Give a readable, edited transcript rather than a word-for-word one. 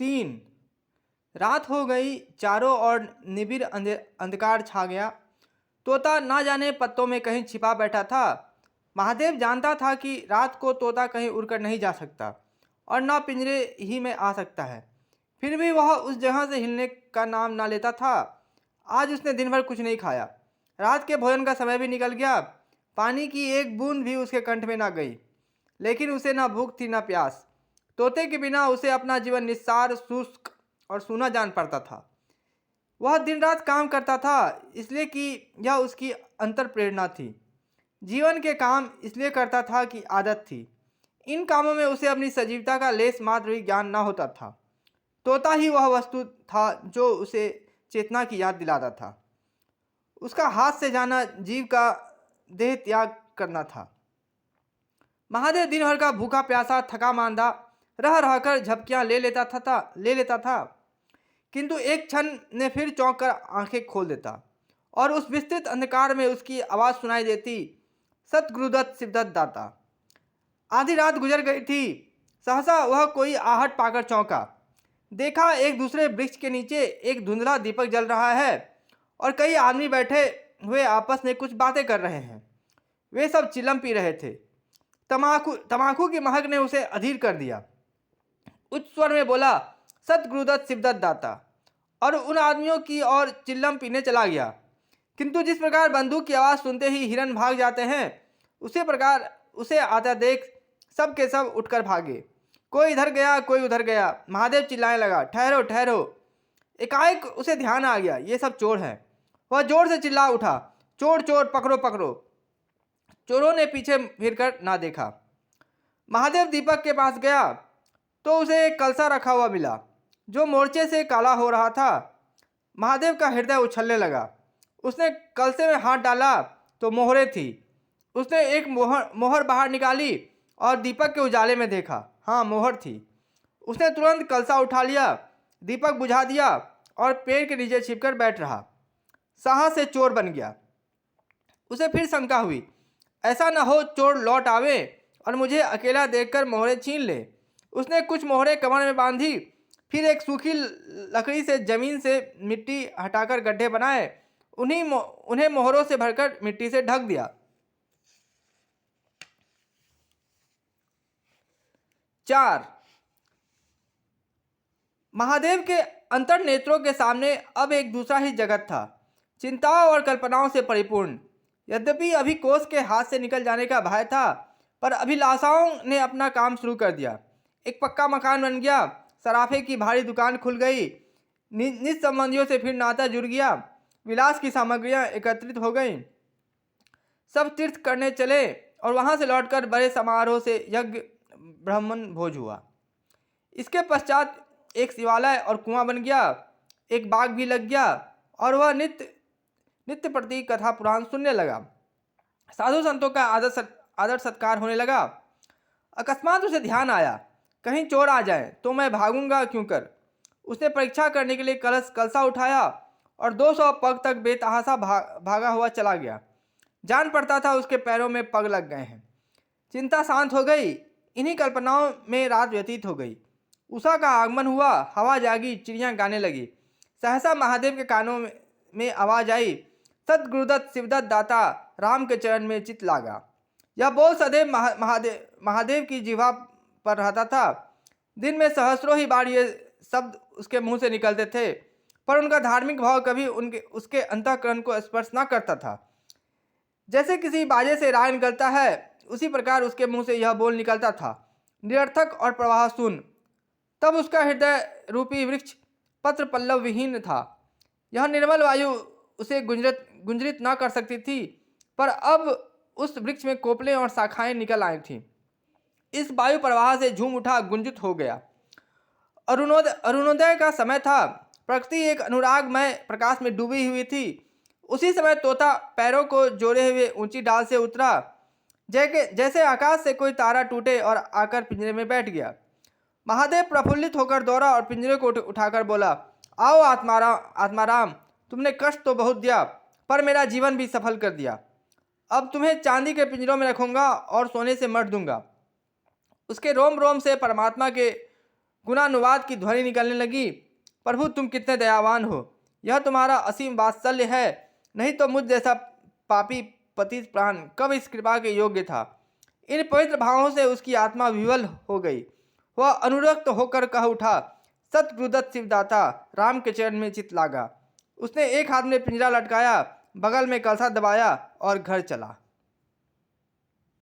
3। रात हो गई, चारों ओर निबिड़ अंधकार छा गया। तोता ना जाने पत्तों में कहीं छिपा बैठा था। महादेव जानता था कि रात को तोता कहीं उड़कर नहीं जा सकता और ना पिंजरे ही में आ सकता है। फिर भी वह उस जगह से हिलने का नाम ना लेता था। आज उसने दिन भर कुछ नहीं खाया। रात के भोजन का समय भी निकल गया। पानी की एक बूंद भी उसके कंठ में ना गई, लेकिन उसे ना भूख थी ना प्यास। तोते के बिना उसे अपना जीवन निस्सार, शुष्क और सूना जान पड़ता था। वह दिन रात काम करता था इसलिए कि यह उसकी अंतर प्रेरणा थी। जीवन के काम इसलिए करता था कि आदत थी। इन कामों में उसे अपनी सजीवता का लेस मात्र भी ज्ञान ना होता था। तोता ही वह वस्तु था जो उसे चेतना की याद दिलाता था। उसका हाथ से जाना जीव का देह त्याग करना था। महादेव दिन भर का भूखा प्यासा, थका मांदा रह रहकर झपकियां ले लेता था, किंतु एक क्षण ने फिर चौंक कर आंखें खोल देता और उस विस्तृत अंधकार में उसकी आवाज़ सुनाई देती, सतगुरुदत्त शिवदत्त दाता। आधी रात गुजर गई थी। सहसा वह कोई आहट पाकर चौंका। देखा, एक दूसरे वृक्ष के नीचे एक धुंधला दीपक जल रहा है और कई आदमी बैठे हुए आपस में कुछ बातें कर रहे हैं। वे सब चिलम पी रहे थे। तमाकू की महक ने उसे अधीर कर दिया। उच्च स्वर में बोला, सतगुरुदत्त शिवदत्त दाता, और उन आदमियों की ओर चिल्लम पीने चला गया। किंतु जिस प्रकार बंदूक की आवाज़ सुनते ही हिरन भाग जाते हैं, उसी प्रकार उसे आता देख सब के सब उठकर भागे। कोई इधर गया, कोई उधर गया। महादेव चिल्लाने लगा, ठहरो ठहरो। एकाएक उसे ध्यान आ गया, ये सब चोर हैं। वह जोर से चिल्ला उठा, चोर चोर, पकड़ो पकड़ो। चोरों ने पीछे फिरकर ना देखा। महादेव दीपक के पास गया तो उसे एक कलसा रखा हुआ मिला जो मोर्चे से काला हो रहा था। महादेव का हृदय उछलने लगा। उसने कलसे में हाथ डाला तो मोहरें थी। उसने एक मोहर बाहर निकाली और दीपक के उजाले में देखा। हाँ, मोहर थी। उसने तुरंत कलसा उठा लिया, दीपक बुझा दिया और पेड़ के नीचे छिपकर बैठ रहा। साहस से चोर बन गया। उसे फिर शंका हुई, ऐसा न हो चोर लौट आवे और मुझे अकेला देखकर मोहरें छीन ले। उसने कुछ मोहरें कमर में बांधी, फिर एक सूखी लकड़ी से जमीन से मिट्टी हटाकर गड्ढे बनाए, उन्हें मोहरों से भरकर मिट्टी से ढक दिया। 4। महादेव के अंतर नेत्रों के सामने अब एक दूसरा ही जगत था, चिंताओं और कल्पनाओं से परिपूर्ण। यद्यपि अभी कोष के हाथ से निकल जाने का भय था, पर अभिलाषाओं ने अपना काम शुरू कर दिया। एक पक्का मकान बन गया, सराफे की भारी दुकान खुल गई, निज संबंधियों से फिर नाता जुड़ गया, विलास की सामग्रियां एकत्रित हो गईं। सब तीर्थ करने चले और वहां से लौटकर बड़े समारोह से यज्ञ ब्राह्मण भोज हुआ। इसके पश्चात एक शिवालय और कुआं बन गया, एक बाग भी लग गया और वह नित्य प्रति कथा पुराण सुनने लगा। साधु संतों का आदर सत्कार होने लगा। अकस्मात उसे ध्यान आया, कहीं चोर आ जाए तो मैं भागूंगा क्यों कर। उसने परीक्षा करने के लिए कलसा उठाया और 200 पग तक बेतहासा भागा हुआ चला गया। जान पड़ता था उसके पैरों में पग लग गए हैं। चिंता शांत हो गई। इन्हीं कल्पनाओं में रात व्यतीत हो गई। उषा का आगमन हुआ, हवा जागी, चिड़ियां गाने लगी। सहसा महादेव के कानों में आवाज आई, सतगुरुदत्त शिवदत्त दाता, राम के चरण में चित लागा। यह बोल सदैव महादेव की जिह्वा पर रहता था। दिन में सहस्रों ही बार ये शब्द उसके मुंह से निकलते थे, पर उनका धार्मिक भाव कभी उसके अंतःकरण को स्पर्श न करता था। जैसे किसी बाजे से राग निकलता है, उसी प्रकार उसके मुंह से यह बोल निकलता था, निरर्थक और प्रवाह शून्य। तब उसका हृदय रूपी वृक्ष पत्र पल्लव विहीन था। यह निर्मल वायु उसे गुंजरित न कर सकती थी, पर अब उस वृक्ष में कोपलें और शाखाएं निकल आई थीं। इस वायु प्रवाह से झूम उठा, गुंजित हो गया। अरुणोदय का समय था। प्रकृति एक अनुरागमय प्रकाश में डूबी हुई थी। उसी समय तोता पैरों को जोड़े हुए ऊंची डाल से उतरा, जैसे आकाश से कोई तारा टूटे और आकर पिंजरे में बैठ गया। महादेव प्रफुल्लित होकर दौड़ा और पिंजरे को उठाकर बोला, आओ आत्माराम, तुमने कष्ट तो बहुत दिया, पर मेरा जीवन भी सफल कर दिया। अब तुम्हें चांदी के पिंजरों में रखूंगा और सोने से मढ़ दूंगा। उसके रोम रोम से परमात्मा के गुणानुवाद की ध्वनि निकलने लगी। प्रभु तुम कितने दयावान हो, यह तुम्हारा असीम वात्सल्य है, नहीं तो मुझ जैसा पापी पतित प्राण कब इस कृपा के योग्य था। इन पवित्र भावों से उसकी आत्मा विवल हो गई। वह अनुरक्त होकर कह उठा, सतगुरुदत्त शिवदाता राम के चरण में चित लागा। उसने एक हाथ में पिंजरा लटकाया, बगल में कलसा दबाया और घर चला।